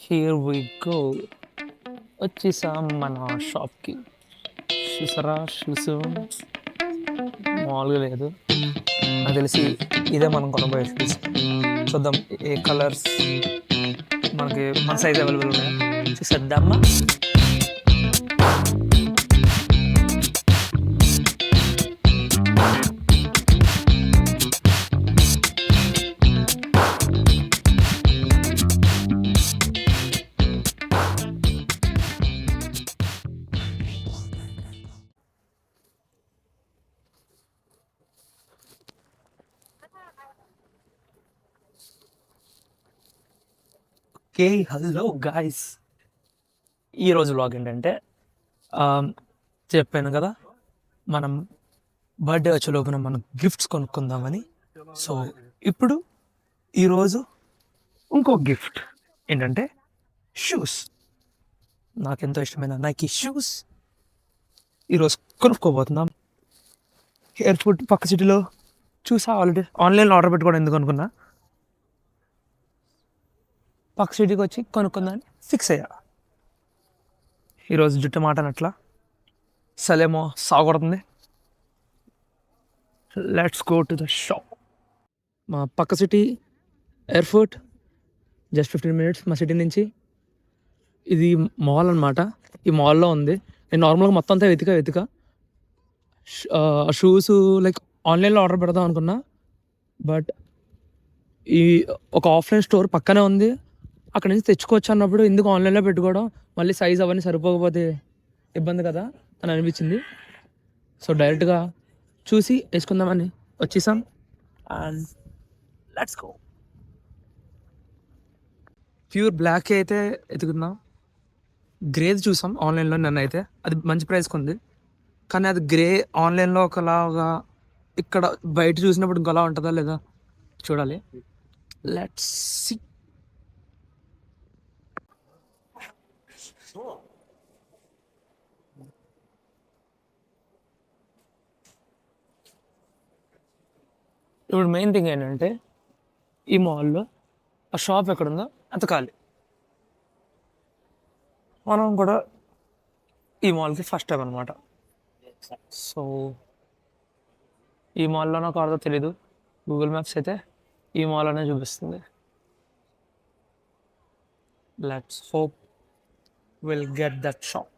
Here we go. వచ్చేసాం మన షాప్కి. చూసారా షూస్ మామూలుగా లేదు. నాకు తెలిసి ఇదే మనం కొనబోయే షూస్. చూద్దాం ఏ కలర్స్ మనకి మన సైజ్ అవైలబుల్ ఉన్నాయో చూసేద్దామా. Okay, hello guys. ఈరోజు వ్లాగ్ ఏంటంటే చెప్పాను కదా, మనం బర్త్డే వచ్చే లోపున మనం గిఫ్ట్స్ కొనుక్కుందామని. సో ఇప్పుడు ఈరోజు ఇంకో గిఫ్ట్ ఏంటంటే షూస్. నాకెంతో ఇష్టమైన నైకీ షూస్ ఈరోజు కొనుక్కోబోతున్నాం. ఎయిర్పోర్ట్ పక్క సిటీలో చూసా, ఆల్రెడీ ఆన్లైన్లో ఆర్డర్ పెట్టుకోవడం ఎందుకు అనుకున్నా, పక్క సిటీకి వచ్చి కొనుక్కుందామని ఫిక్స్ అయ్యా. ఈరోజు జుట్టు మాట అట్లా సలేమో సాగొడుతుంది. Let's go to the shop. మా పక్క సిటీ ఎయిర్పోర్ట్ జస్ట్ 15 minutes మా సిటీ నుంచి. ఇది మాల్ అనమాట. ఈ మాల్లో ఉంది. నేను నార్మల్గా మొత్తం అంతా వెతికా షూస్ లైక్ ఆన్లైన్లో ఆర్డర్ పెడదాం అనుకున్నా, బట్ ఈ ఒక ఆఫ్లైన్ స్టోర్ పక్కనే ఉంది, అక్కడ నుంచి తెచ్చుకోవచ్చు అన్నప్పుడు ఎందుకు ఆన్లైన్లో పెట్టుకోవడం, మళ్ళీ సైజ్ అవన్నీ సరిపోకపోతే ఇబ్బంది కదా అని అనిపించింది. సో డైరెక్ట్గా చూసి వేసుకుందామని వచ్చేసాం. And let's go. Pure black అయితే ఎతుకున్నాం, గ్రేది చూసాం ఆన్లైన్లో నన్ను అయితే. అది మంచి ప్రైస్కి ఉంది, కానీ అది గ్రే ఆన్లైన్లో ఒకలాగా, ఇక్కడ బయట చూసినప్పుడు ఇంకోలా ఉంటుందా లేదా చూడాలి. Let's see. ఇప్పుడు మెయిన్ థింగ్ ఏంటంటే, ఈ మాల్లో ఆ షాప్ ఎక్కడుందో ఎతకాలి. మనం కూడా ఈ మాల్కి ఫస్ట్ టైం అనమాట. సో ఈ మాల్లోనో కాదో తెలీదు, గూగుల్ మ్యాప్స్ అయితే ఈ మాల్ అనే చూపిస్తుంది. Let's hope will get that shop.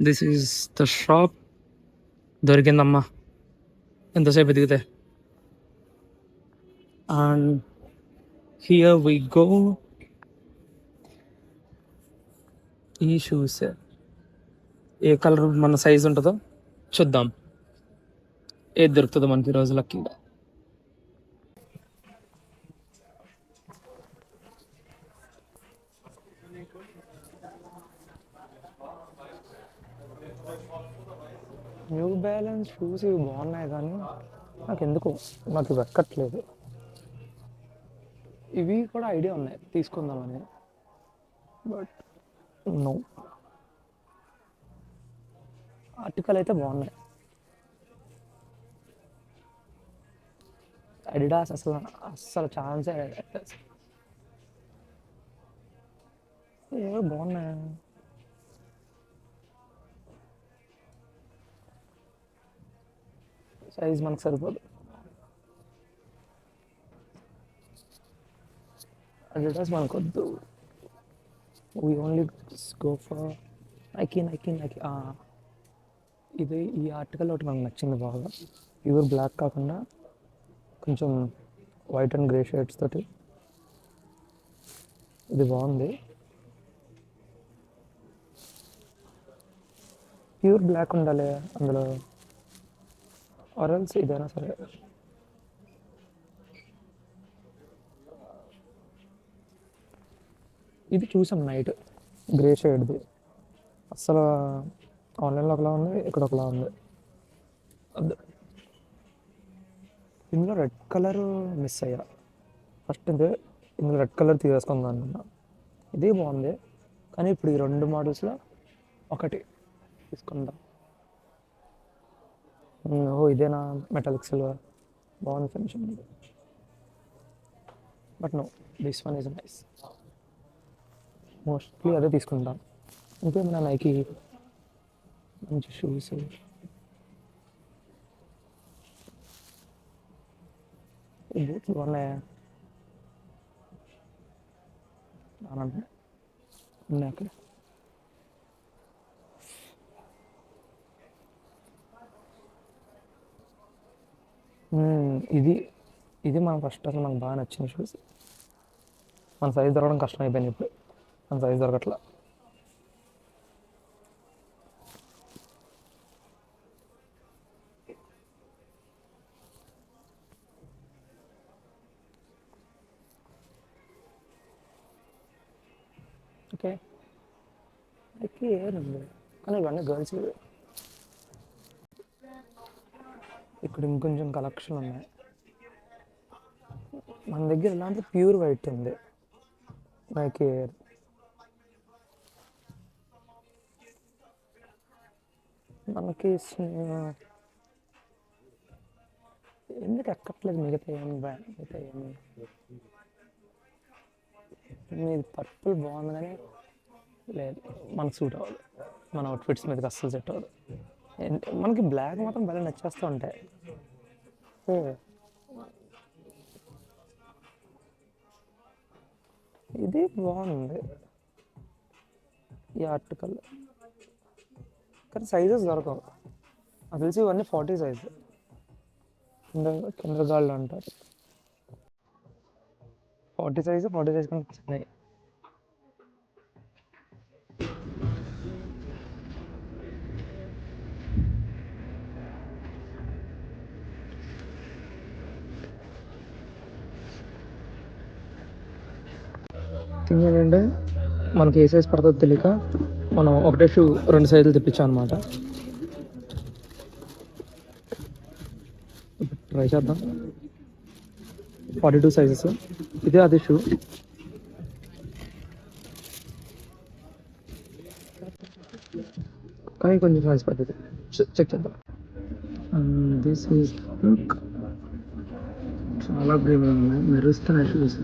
This is the shop. దొరికిందమ్మా, ఎంతసేపు ఎదిగితే. And here we go. ఈ షూస్ ఏ కలర్ మన సైజ్ ఉంటుందో చూద్దాం, ఏది దొరుకుతుందో మనకి ఈరోజు లక్కీగా. న్యూ బ్యాలెన్స్ షూస్ ఇవి బాగున్నాయి, కానీ నాకు ఎందుకు నాకు ఇవి ఎక్కట్లేదు. ఇవి కూడా ఐడియా ఉన్నాయి తీసుకుందామని, బట్ నో. ఆర్టికల్ అయితే బాగున్నాయి. అడిడాస్ అసలు అస్సలు ఛాన్సే లేదు. ఏవో బాగున్నాయి, సైజ్ మనకు సరిపోదు. అడిడాస్ మనకు వద్దు. We only go for Nike. ఇది ఈ ఆర్టికల్ ఒకటి నాకు నచ్చింది బాగా. ప్యూర్ బ్లాక్ కాకుండా కొంచెం వైట్ అండ్ గ్రే షేడ్స్ తోటి ఇది బాగుంది. ప్యూర్ బ్లాక్ ఉండాలి అందులో, ఆరెల్స్ ఇదైనా సరే. ఇది చూసాం నైట్, గ్రే షేడ్ది. అస్సలు ఆన్లైన్లో ఒకలా ఉంది, ఇక్కడ ఒకలా ఉంది. ఇందులో రెడ్ కలర్ మిస్ అయ్యా ఫస్ట్. ఇదే ఇందులో రెడ్ కలర్ తీసేసుకుందాం అనుకున్నా, ఇదే బాగుంది. కానీ ఇప్పుడు ఈ రెండు మోడల్స్లో ఒకటి తీసుకుందాం. ఓ ఇదేనా మెటాలిక్ సిల్వర్, బాగుంది finishing. But no, this one is nice. Mostly అదే తీసుకుంటాం. ఇంకేమైనా నైకి మంచి షూస్ బూట్లు బాగున్నాయా అనంటే ఉన్నాయి అక్కడ. ఇది ఇది మన ఫస్ట్ అసలు మనకు బాగా నచ్చిన షూస్. మన సైజ్ దొరకడం కష్టం అయిపోయింది ఇప్పుడు. మన సైజ్ దొరకట్లా. ఓకే, అయితే ఏముంది కానీ ఇవన్నీ గర్ల్స్. ఇక్కడ ఇంకొంచెం కలెక్షన్ ఉన్నాయి. మన దగ్గర ఇలాంటి ప్యూర్ వైట్ ఉంది నైకి ఎయిర్. మనకి ఎందుకు ఎక్కట్లేదు మిగతా ఏమి మీది పర్పుల్ బాగుంది కానీ లేదు మనకు సూట్ అవ్వదు. మన అవుట్ఫిట్స్ మీదకి అస్సలు సెట్ అవ్వదు. మనకి బ్లాక్ మాత్రం భలే నచ్చేస్తూ ఉంటాయి. ఇది బాగుంది ఈ ఆర్టికల్, కానీ సైజెస్ దొరకవు. నాకు తెలిసి ఇవన్నీ 40 సైజు కింద గాళ్ళు అంటారు. 40 సైజు కంటే చిన్నవి. థింగ్ ఏంటంటే మనకి ఏ సైజ్ పడుతుందో తెలియక మనం ఒకటే షూ 2 సైజులు తెప్పించాం అనమాట. ట్రై చేద్దాం. 42 సైజెస్. ఇదే అదే షూ. కానీ కొంచెం సైజ్ పడుతుంది. చెక్ చేద్దాం. దిస్ ఈజ్ చాలా ప్రీమియం ఉన్నాయి, మెరుస్తున్నాయి షూస్.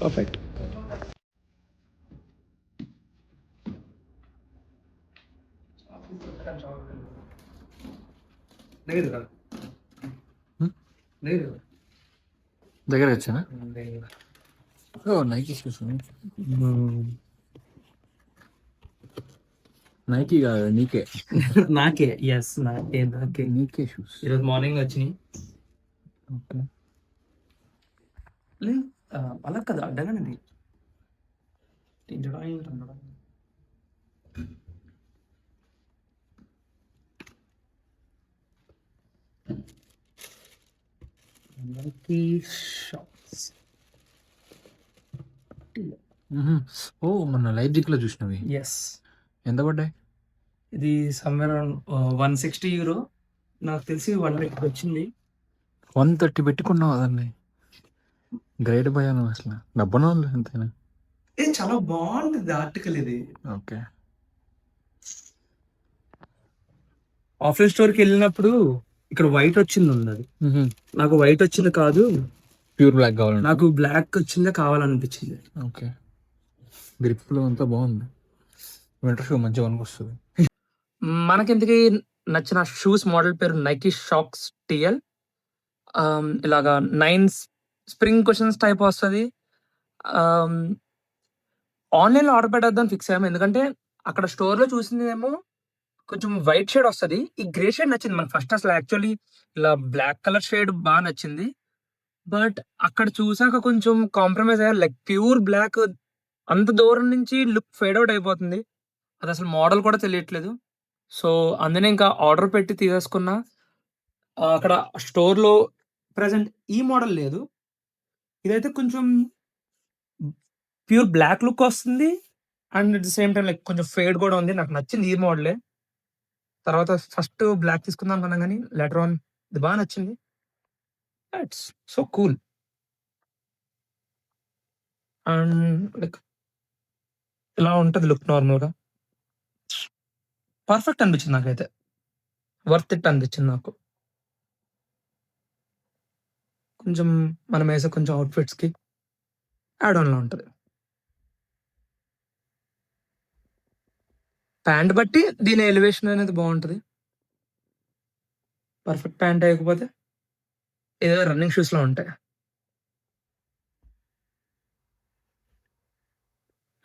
పర్ఫెక్ట్. దగ్గర వచ్చానా? ఓ నైకీ షూస్. నైకీ కాదు, నీకే. నాకే. ఎస్, నాకే నీకే షూస్ ఈరోజు మార్నింగ్ వచ్చినాయి. ఓకే. అలా కదా అడ్డగానండి. ఓ మొన్న లైవ్ జిక్ లో చూసినవి. ఎస్, ఎంత పడ్డాయి? ఇది సమ్వేర్ అరౌండ్ 160 euro. నాకు తెలిసి 130 వచ్చింది. 130 పెట్టుకున్నావు అదన్ని. గ్రేట్ భయాను అసలు. డబ్బున ఎంతైనా చాలా బాగుంటుంది ఆర్టికల్ ఇది. ఓకే. ఆఫ్లైన్ స్టోర్కి వెళ్ళినప్పుడు ఇక్కడ వైట్ వచ్చింది ఉన్నది. నాకు వైట్ వచ్చింది కాదు, ప్యూర్ బ్లాక్ కావాలి. నాకు బ్లాక్ వచ్చిందే కావాలనిపించింది. ఓకే. గ్రిప్లో అంతా బాగుంది. వింటర్ షూ మంచిగా వస్తుంది. మనకెందుకు నచ్చిన షూస్ మోడల్ పేరు నైకీ షాక్స్ టిఎల్. ఇలాగా 9 స్ప్రింగ్ క్వశ్చన్స్ టైప్ వస్తుంది. ఆన్లైన్లో ఆర్డర్ పెట్టేద్దాం ఫిక్స్ అయ్యాము, ఎందుకంటే అక్కడ స్టోర్లో చూసిందేమో కొంచెం వైట్ షేడ్ వస్తుంది. ఈ గ్రే షేడ్ నచ్చింది మనకు ఫస్ట్. అసలు యాక్చువల్లీ ఇలా బ్లాక్ కలర్ షేడ్ బాగా నచ్చింది, బట్ అక్కడ చూసాక కొంచెం కాంప్రమైజ్ అయ్యారు. లైక్ ప్యూర్ బ్లాక్ అంత దూరం నుంచి లుక్ ఫేడ్ అవుట్ అయిపోతుంది. అది అసలు మోడల్ కూడా తెలియట్లేదు. సో, అందునే ఇంకా ఆర్డర్ పెట్టి తీసేసుకున్నా. అక్కడ స్టోర్‌లో ప్రెజెంట్ ఈ మోడల్ లేదు. ఇదైతే కొంచెం ప్యూర్ బ్లాక్ లుక్ వస్తుంది. And at the same time like కొంచెం ఫేడ్ గూడా ఉంది. నాకు నచ్చింది ఈ మోడలే. తర్వాత ఫస్ట్ బ్లాక్ తీసుకుందాం అనుకున్నా గానీ, లేటర్ ఆన్ ఇది బా నచ్చింది. It's so cool. And like ఇలా ఉంటది లుక్ నార్మల్‌గా. పర్ఫెక్ట్ అనిపించింది నాకైతే. వర్త్ ఇట్ అనిపించింది నాకు. కొంచెం మనమేసే కొంచెం ఔట్‌ఫిట్స్‌కి యాడ్ ఆన్‌లా ఉంటది. ప్యాంట్ బట్టి దీని ఎలివేషన్ అనేది బావుంటది. పర్ఫెక్ట్ ప్యాంట్ ఏయకపోతే ఏదో రన్నింగ్ షూస్‌లా ఉంటాయి.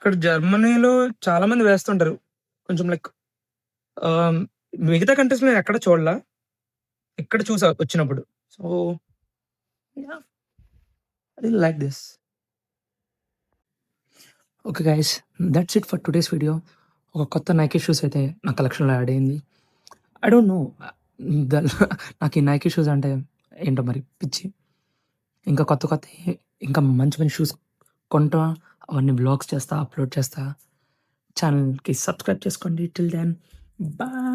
ఇక్కడ జర్మనీలో చాలా మంది వేస్తుంటారు. కొంచెం లైక్ ఆహ్, మిగతా కంట్రీస్‌లో నేనెక్కడ చూడలా. ఇక్కడ చూసా వచ్చినప్పుడు. So, yeah! I really like this. Okay guys, that's it for today's video. ఒక కొత్త నైకీ షూస్ అయితే నా కలెక్షన్‌లో యాడ్ అయింది. ఐ డోంట్ నో ద నాకు ఈ నైకీ షూస్ అంటే ఏంటో మరి పిచ్చి. ఇంకా కొత్త కొత్తయి ఇంకా మంచి మంచి షూస్ కొంటా. అవన్నీ వ్లాగ్స్ చేస్తా, అప్‌లోడ్ చేస్తా. ఛానల్‌కి సబ్స్క్రైబ్ చేసుకోండి. Till then bye.